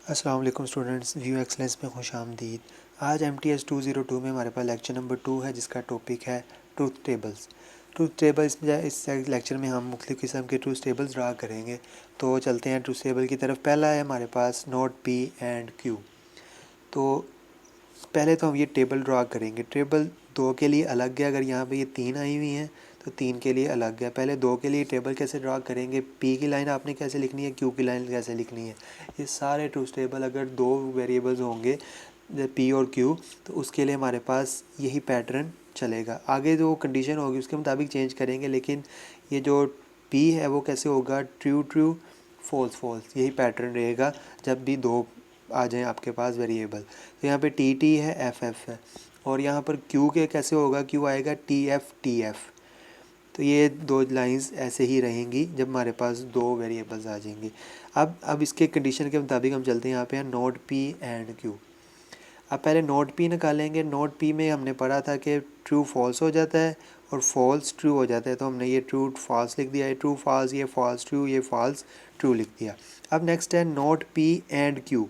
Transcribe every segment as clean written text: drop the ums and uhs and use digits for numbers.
अस्सलाम वालेकुम students, view excellence में खुश आमदीद। आज MTS 202 में हमारे पास लेक्चर नंबर 2 है जिसका टॉपिक है ट्रूथ टेबल्स। ट्रूथ टेबल्स में इस लेक्चर में हम मुख्तलिफ़ किस्म के ट्रूथ टेबल्स ड्रा करेंगे। तो चलते हैं ट्रूथ टेबल की तरफ। पहला है हमारे पास नोट P एंड Q। तो पहले तो हम ये टेबल ड्रा करेंगे। टेबल 2 के लिए अलग है, अगर यहाँ पे ये 3 आई हुई हैं तो 3 के लिए अलग है। पहले 2 के लिए टेबल कैसे ड्रा करेंगे, P की लाइन आपने कैसे लिखनी है, Q की लाइन कैसे लिखनी है। ये सारे ट्रूथ टेबल अगर 2 वेरिएबल्स होंगे P और Q तो उसके लिए हमारे पास यही पैटर्न चलेगा। आगे जो कंडीशन होगी उसके मुताबिक चेंज करेंगे, लेकिन ये जो P है वो कैसे होगा, ट्रू ट्रू फॉल्स फॉल्स, यही पैटर्न रहेगा जब भी 2 आ जाएँ आपके पास वेरिएबल। तो यहाँ पे TT है, FF है, और यहाँ पर Q के कैसे होगा, Q आएगा TF TF। तो ये 2 लाइंस ऐसे ही रहेंगी जब हमारे पास 2 वेरिएबल्स आ जाएंगे। अब इसके कंडीशन के मुताबिक हम चलते हैं। यहाँ पे है नोट P एंड Q। अब पहले नोट P निकालेंगे। नोट P में हमने पढ़ा था कि ट्रू फॉल्स हो जाता है और फॉल्स ट्रू हो जाता है, तो हमने ये ट्रू फॉल्स लिख दिया है, ट्रू फॉल्स, ये फॉल्स ट्रू, ये फॉल्स ट्रू लिख दिया। अब नेक्स्ट है नोट P एंड Q।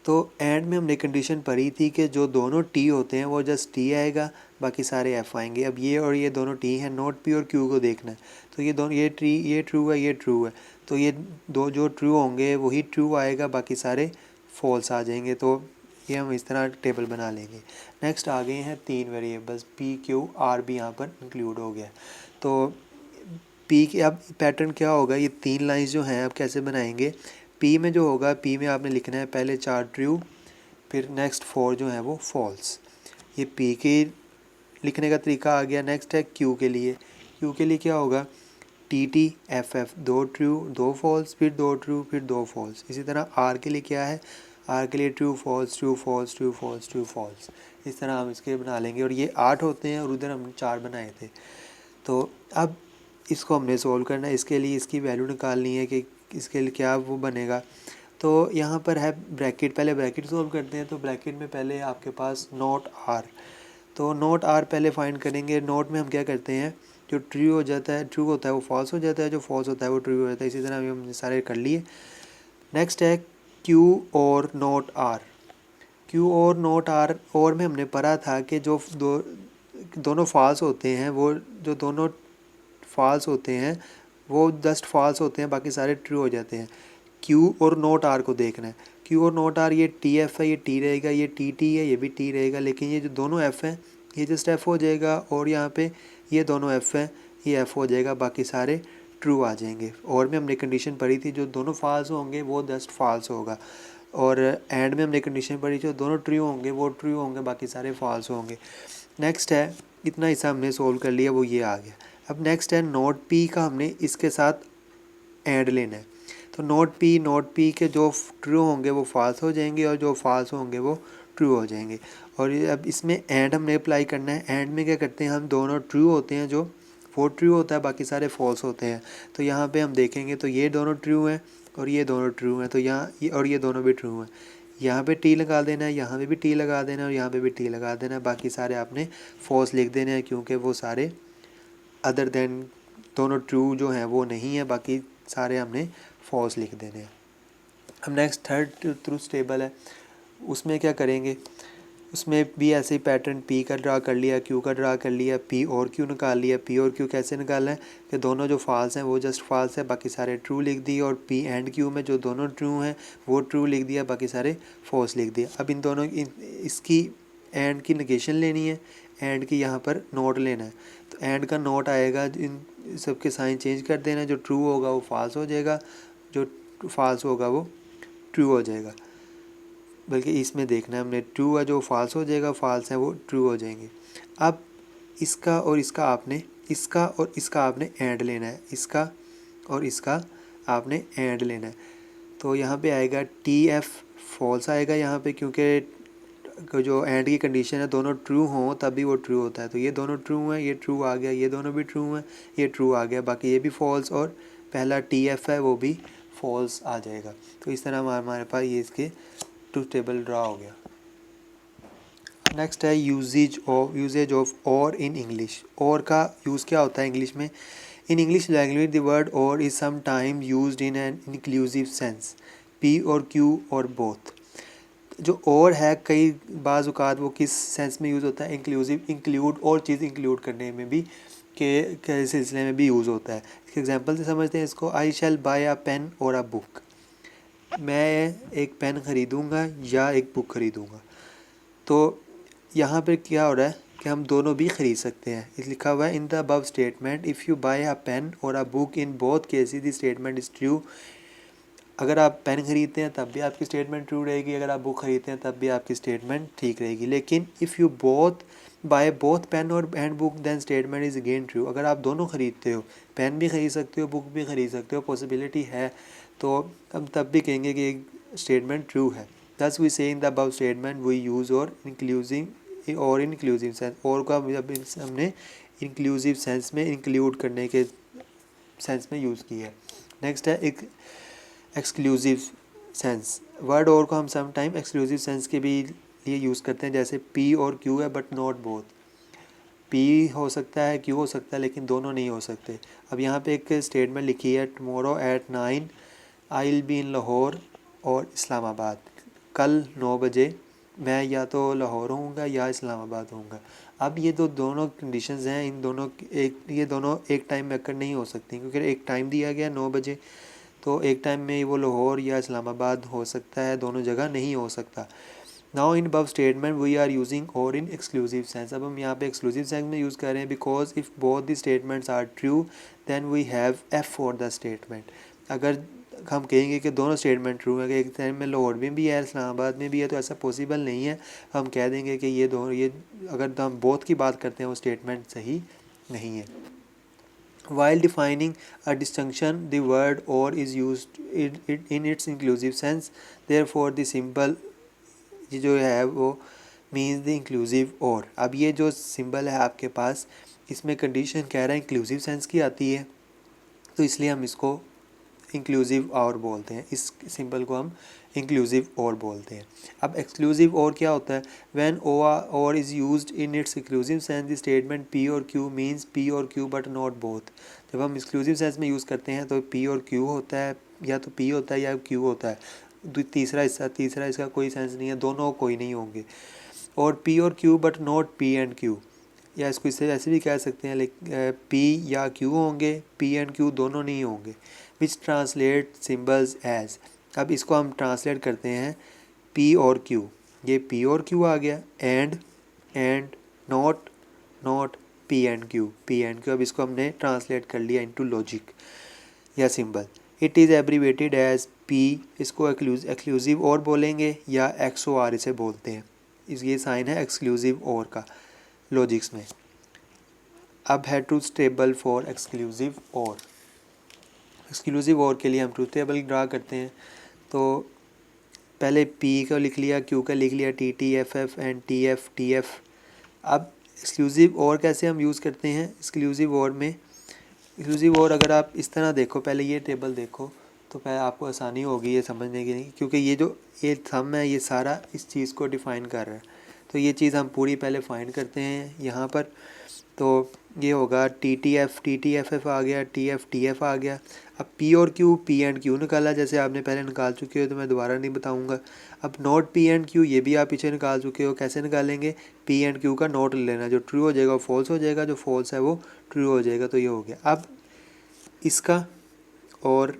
तो एंड में हमने कंडीशन पढ़ी थी कि जो दोनों टी होते हैं वो जस्ट टी आएगा, बाकी सारे एफ़ आएंगे। अब ये और ये दोनों टी हैं, नोट P और Q को देखना है। तो ये दोनों, ये ट्रू है, ये ट्रू है, तो ये दो जो ट्रू होंगे वही ट्रू आएगा, बाकी सारे फॉल्स आ जाएंगे। तो ये हम इस तरह टेबल बना लेंगे। नेक्स्ट आ गए हैं 3 वेरिएबल्स, P Q R भी यहाँ पर इंक्लूड हो गया। तो P के अब पैटर्न क्या होगा, ये 3 लाइंस जो हैं अब कैसे बनाएंगे। P में जो होगा, P में आपने लिखना है पहले 4 ट्रू, फिर नेक्स्ट 4 जो है वो फॉल्स। ये P के लिखने का तरीका आ गया। नेक्स्ट है Q के लिए। Q के लिए क्या होगा, TT FF, 2 ट्रू 2 फॉल्स, फिर 2 ट्रू, फिर 2 फॉल्स। इसी तरह R के लिए क्या है, R के लिए true false, true false, true false, true false. इस तरह हम इसके बना लेंगे। और ये 8 होते हैं और उधर हमने 4 बनाए थे। तो अब इसको हमने सोल्व करना है। इसके लिए इसकी वैल्यू निकालनी है कि इसके लिए क्या वो बनेगा। तो यहाँ पर है ब्रैकेट, पहले ब्रैकेट सोल्व करते हैं। तो ब्रैकेट में पहले आपके पास नोट R, तो नोट R पहले फाइंड करेंगे। नोट में हम क्या करते हैं, जो ट्रू हो जाता है, ट्रू होता है वो फॉल्स हो जाता है, जो फॉल्स होता है वो ट्रू हो जाता है। इसी तरह हम सारे कर लिए। नेक्स्ट है Q और नोट R। Q और नोट R और में हमने पढ़ा था कि जो दोनों फॉल्स होते हैं, वो जो दोनों फॉल्स होते हैं वो जस्ट फॉल्स होते हैं, बाकी सारे ट्रू हो जाते हैं। Q और नोट R को देखना है। Q और नोट R, ये TF है, ये T रहेगा, ये TT है, ये भी T रहेगा, लेकिन ये जो दोनों F हैं ये जस्ट F हो जाएगा, और यहाँ पे ये दोनों F हैं, ये F हो जाएगा, बाकी सारे ट्रू आ जाएंगे। और में हमने कंडीशन पढ़ी थी जो दोनों फॉल्स होंगे वो जस्ट फॉल्स होगा, और एंड में हमने कंडीशन पढ़ी जो दोनों ट्रू होंगे वो ट्रू होंगे, बाकी सारे फॉल्स होंगे। नेक्स्ट है, इतना हिस्सा हमने सोल्व कर लिया, वो ये आ गया। अब नेक्स्ट है नोट P का हमने इसके साथ एंड लेना है। तो नोट P के जो ट्रू होंगे वो फॉल्स हो जाएंगे, और जो फॉल्स होंगे वो ट्रू हो जाएंगे। और अब इसमें एंड हमने अप्लाई करना है। एंड में क्या करते हैं, हम दोनों ट्रू होते हैं, जो वो ट्रू होता है, बाकी सारे फॉल्स होते हैं। तो यहाँ पे हम देखेंगे तो ये दोनों ट्रू हैं और ये दोनों ट्रू हैं, तो यहाँ और ये दोनों भी ट्रू हैं। यहाँ पे टी लगा देना है, यहाँ पे भी टी लगा देना है, और यहाँ पे भी टी लगा देना है। बाकी सारे आपने फॉल्स लिख देने हैं, क्योंकि वो सारे अदर देन दोनों ट्रू जो हैं वो नहीं है, बाकी सारे हमने फॉल्स लिख देने हैं। अब नेक्स्ट थर्ड ट्रूथ टेबल है, उसमें क्या करेंगे, उसमें भी ऐसे ही पैटर्न P का ड्रा कर लिया, Q का ड्रा कर लिया, P और Q निकाल लिया। P और Q कैसे निकालना है कि दोनों जो फॉल्स हैं वो जस्ट फॉल्स है, बाकी सारे ट्रू लिख दिए, और P एंड Q में जो दोनों ट्रू हैं वो ट्रू लिख दिया, बाकी सारे फॉल्स लिख दिया। अब इन दोनों इसकी एंड की नेगेशन लेनी है, एंड की यहाँ पर नोट लेना है। तो एंड का नोट आएगा, इन सबके साइन चेंज कर देना, जो ट्रू होगा वो फॉल्स हो जाएगा, जो फॉल्स होगा वो ट्रू हो जाएगा। बल्कि इसमें देखना है हमने, ट्रू है जो फॉल्स हो जाएगा, फॉल्स है वो ट्रू हो जाएंगे। अब इसका और इसका आपने, इसका और इसका आपने एंड लेना है, इसका और इसका आपने एंड लेना है। तो यहाँ पे आएगा TF फॉल्स आएगा यहाँ पे, क्योंकि जो एंड की कंडीशन है दोनों ट्रू हों तभी वो ट्रू होता है। तो ये दोनों ट्रू हैं, ये ट्रू आ गया, ये दोनों भी ट्रू हैं, ये ट्रू आ गया, बाकी ये भी फॉल्स, और पहला TF है वो भी फॉल्स आ जाएगा। तो इस तरह हमारे पास ये इसके ट्रूथ टेबल ड्रा हो गया। नेक्स्ट है यूजेज ऑफ और इन इंग्लिश। और का यूज़ क्या होता है इंग्लिश में। In English language the word or is some time used in an inclusive sense. P or Q or both. जो और है कई बाज़ औक़ात वो किस सेंस में यूज़ होता है, इंक्लूड और चीज़ इंक्लूड करने में भी के सिलसिले में भी यूज़ होता है। एग्जांपल से समझते हैं इसको। आई शैल bye a pen or a book. मैं एक पेन ख़रीदूँगा या एक बुक ख़रीदूँगा। तो यहाँ पर क्या हो रहा है कि हम दोनों भी ख़रीद सकते हैं। इस लिखा हुआ है in the above statement if you buy a pen or a book in both cases the statement is true. अगर आप पेन ख़रीदते हैं तब भी आपकी स्टेटमेंट ट्रू रहेगी, अगर आप बुक ख़रीदते हैं तब भी आपकी स्टेटमेंट ठीक रहेगी। लेकिन if you buy both pen और and book then statement is again true. अगर आप दोनों ख़रीदते हो, पेन भी ख़रीद सकते हो, बुक भी ख़रीद सकते हो, पॉसिबिलिटी है, तो हम तब भी कहेंगे कि स्टेटमेंट ट्रू है। Thus we see in the above statement we use or inclusive sense. और का हमने इंक्लूसिव सेंस में इंक्लूड करने के सेंस में यूज़ किया है। नेक्स्ट है एक एक्सक्लूसिव सेंस। वर्ड और को हम सम टाइम एक्सक्लूसिव सेंस के भी लिए यूज़ करते हैं, जैसे पी और क्यू है बट नॉट बोथ। पी हो सकता है, क्यू हो सकता है, लेकिन दोनों नहीं हो सकते। अब यहाँ पे एक स्टेटमेंट लिखी है tomorrow at 9 I will be in Lahore और इस्लामाबाद। कल 9 बजे मैं या तो लाहौर होऊंगा या इस्लामाबाद होऊंगा। अब ये दोनों कंडीशंस हैं, ये दोनों एक टाइम में अक्कर नहीं हो सकती, क्योंकि एक टाइम दिया गया 9 बजे, तो एक टाइम में वो लाहौर या इस्लामाबाद हो सकता है, दोनों जगह नहीं हो सकता। Now in above statement we are using or in exclusive sense. अब हम यहाँ पे एक्सक्लूसिव सेंस में यूज़ कर रहे हैं because if both the statements are true then we have F for the statement. अगर हम कहेंगे कि दोनों स्टेटमेंट ट्रू है, कि एक टाइम में लाहौर में भी है इस्लामाबाद में भी है, तो ऐसा पॉसिबल नहीं है। हम कह देंगे कि ये अगर हम बोथ की बात करते हैं वो स्टेटमेंट सही नहीं है। While defining a distinction, the word or is used in its inclusive sense. Therefore, the symbol ये जो है वो means the inclusive or। अब ये जो सिंबल है आपके पास, इसमें कंडीशन कह रहा है इंक्लूसिव सेंस की आती है, तो इसलिए हम इसको इंक्लूसिव और बोलते हैं। इस सिंबल को हम इंक्लूसिव और बोलते हैं। अब एक्सक्लूसिव और क्या होता है? व्हेन और is used in its exclusive sense the statement P or Q means P or Q but not both. जब हम एक्सक्लूसिव सेंस में यूज़ करते हैं तो पी और क्यू होता है, या तो पी होता है या क्यू होता है। तीसरा इसका कोई सेंस नहीं है, दोनों कोई नहीं होंगे। और P or Q but not P and Q, या इसको इससे ऐसे भी कह सकते हैं, लेकिन पी या क्यू होंगे, पी एंड क्यू दोनों नहीं होंगे। विच ट्रांसलेट सिम्बल्स एज। अब इसको हम ट्रांसलेट करते हैं पी और क्यू। ये पी और क्यू आ गया। And not P and Q. अब इसको हमने ट्रांसलेट कर लिया इनटू लॉजिक या symbol. It is abbreviated as P. इसको एक्सक्लूसिव और बोलेंगे या एक्स ओ आर इसे बोलते हैं। ये साइन है एक्सक्लूसिव और का लॉजिक्स में। अब है ट्रूथ टेबल फॉर एक्सक्लूसिव और। एक्सक्लूसिव और के लिए हम ट्रूथ टेबल ड्रा करते हैं। तो पहले पी का लिख लिया, क्यू का लिख लिया, T T F F and T F. अब एक्सक्लूसिव और कैसे हम यूज़ करते हैं? एक्सक्लूसिव और अगर आप इस तरह देखो, पहले ये टेबल देखो तो पहले आपको आसानी होगी ये समझने की, नहीं क्योंकि ये थंब है, ये सारा इस चीज़ को डिफ़ाइन कर रहा है। तो ये चीज़ हम पूरी पहले फाइंड करते हैं यहाँ पर। तो ये होगा टी टी एफ एफ आ गया, टी एफ आ गया। अब P or Q, P and Q निकाला, जैसे आपने पहले निकाल चुके हो तो मैं दोबारा नहीं बताऊंगा। अब नॉट पी एंड क्यू, ये भी आप पीछे निकाल चुके हो। कैसे निकालेंगे? पी एंड क्यू का नोट लेना, जो ट्रू हो जाएगा वो फॉल्स हो जाएगा, जो फॉल्स है वो ट्रू हो जाएगा। तो ये हो गया। अब इसका और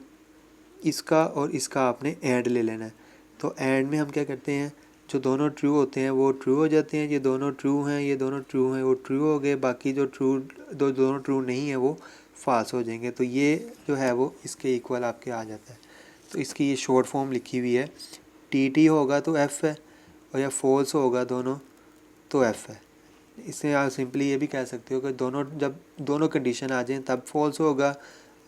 इसका आपने एंड ले लेना है। तो एंड में हम क्या करते हैं, जो दोनों ट्रू होते हैं वो ट्रू हो जाते हैं। ये दोनों ट्रू हैं, ये दोनों ट्रू हैं, वो ट्रू हो गए। बाकी जो दोनों ट्रू नहीं है वो फाल्स हो जाएंगे। तो ये जो है वो इसके इक्वल आपके आ जाता है। तो इसकी ये शॉर्ट फॉर्म लिखी हुई है। टी टी होगा तो एफ़ है, और या फॉल्स होगा दोनों तो एफ़ है। इससे आप सिंपली ये भी कह सकते हो कि जब दोनों कंडीशन आ जाएं तब फॉल्स होगा,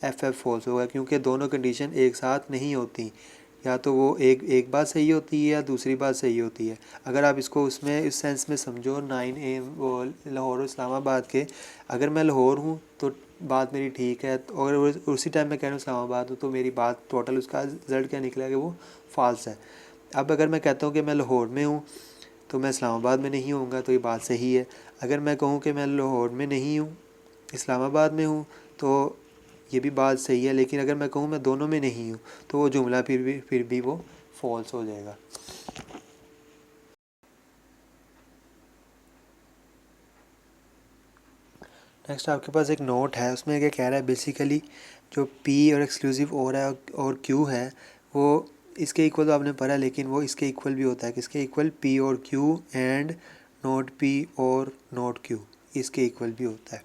एफ़ फॉल्स होगा, क्योंकि दोनों कंडीशन एक साथ नहीं होती। या तो वो एक बात सही होती है या दूसरी बात सही होती है। अगर आप इसको उसमें इस सेंस में समझो 9 AM वो लाहौर और इस्लामाबाद के, अगर मैं लाहौर हूँ तो बात मेरी ठीक है, तो अगर उसी टाइम मैं कह रहा हूँ इस्लामाबाद हूँ तो मेरी बात टोटल उसका रिजल्ट क्या निकला कि वो फॉल्स है। अब अगर मैं कहता हूँ कि मैं लाहौर में हूँ तो मैं इस्लामाबाद में नहीं होऊंगा, तो ये बात सही है। अगर मैं कहूँ कि मैं लाहौर में नहीं हूँ, इस्लामाबाद में हूँ, तो ये भी बात सही है, लेकिन अगर मैं कहूँ मैं दोनों में नहीं हूँ तो वो जुमला फिर भी वो फॉल्स हो जाएगा। नेक्स्ट आपके पास एक नोट है, उसमें क्या कह रहा है, बेसिकली जो पी और एक्सक्लूसिव और क्यू है वो इसके इक्वल तो आपने पढ़ा, लेकिन वो इसके इक्वल भी होता है। किसके equal? P or Q and not P और नॉट क्यू, इसके इक्वल भी होता है।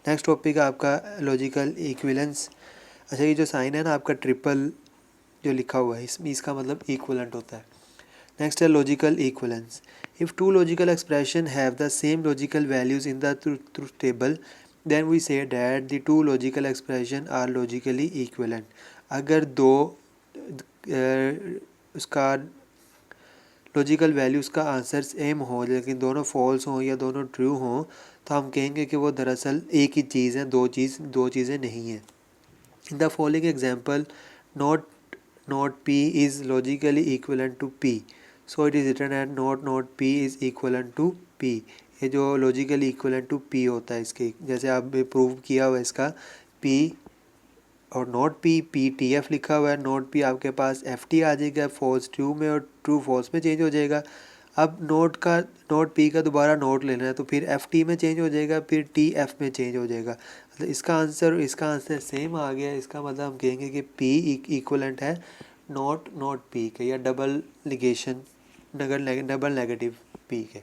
नेक्स्ट टॉपिक है आपका लॉजिकल इक्विवेलेंस। अच्छा, ये जो साइन है ना आपका ट्रिपल जो लिखा हुआ है, इसमें इसका मतलब इक्वलेंट होता है। नेक्स्ट है logical equivalence. If two logical expression have the same logical values in the truth table then we say that the two logical expression are logically equivalent। अगर दो उसका लॉजिकल वैल्यू उसका आंसर सेम हो लेकिन दोनों false हों या दोनों ट्रू हों तो हम कहेंगे कि वो दरअसल एक ही चीज़ है, दो चीज़ें नहीं हैं। In the following example, not P is logically equivalent to P, so it is written at not P is equivalent to P. ये जो लॉजिकली इक्विवेलेंट टू पी होता है, इसके जैसे आपने प्रूव किया हुआ है इसका पी और not P, P T F लिखा हुआ है, नॉट पी आपके पास एफ टी आ जाएगा फॉल्स ट्रू में और ट्रू फॉल्स में चेंज हो जाएगा। अब नोट पी का दोबारा नोट लेना है तो फिर एफ टी में चेंज हो जाएगा, फिर टी एफ में चेंज हो जाएगा। मतलब इसका आंसर सेम आ गया। इसका मतलब हम कहेंगे कि पी इक्वलेंट है नॉट पी के, या डबल नेगेटिव पी के।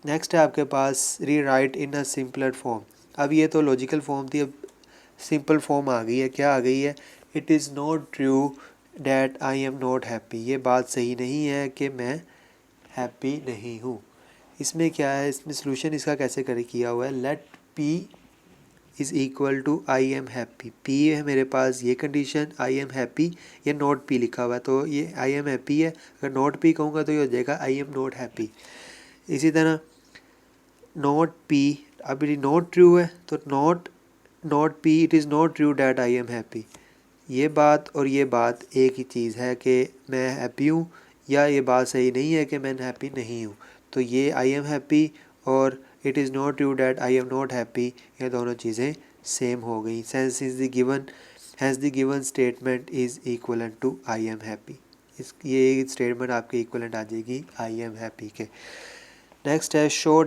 नेक्स्ट है आपके पास री right in a simpler form. अब ये तो लॉजिकल फॉर्म थी, अब सिंपल फॉर्म आ गई है। क्या आ गई है? It is not true that I am not happy. ये बात सही नहीं है कि मैं हैप्पी नहीं हूँ। इसमें क्या है, इसमें सोल्यूशन इसका कैसे किया हुआ है, let P is equal to I am happy. P है मेरे पास, ये कंडीशन आई एम हैप्पी, ये नॉट पी लिखा हुआ है तो ये आई एम हैप्पी है। अगर नॉट पी कहूँगा तो ये हो जाएगा आई एम नॉट हैप्पी। इसी तरह नॉट पी, अब ये नॉट ट्रू है तो not P it is not true that I am happy. ये बात और ये बात एक ही चीज़ है कि मैं हैप्पी हूँ, या ये बात सही नहीं है कि मैं हैप्पी नहीं हूँ। तो ये आई एम हैप्पी और it is not true that I am not happy, ये दोनों चीज़ें सेम हो गई। Sense is the given statement is equivalent to I am happy. ये स्टेटमेंट आपके इक्वलेंट आ जाएगी आई एम हैप्पी के। नेक्स्ट है शो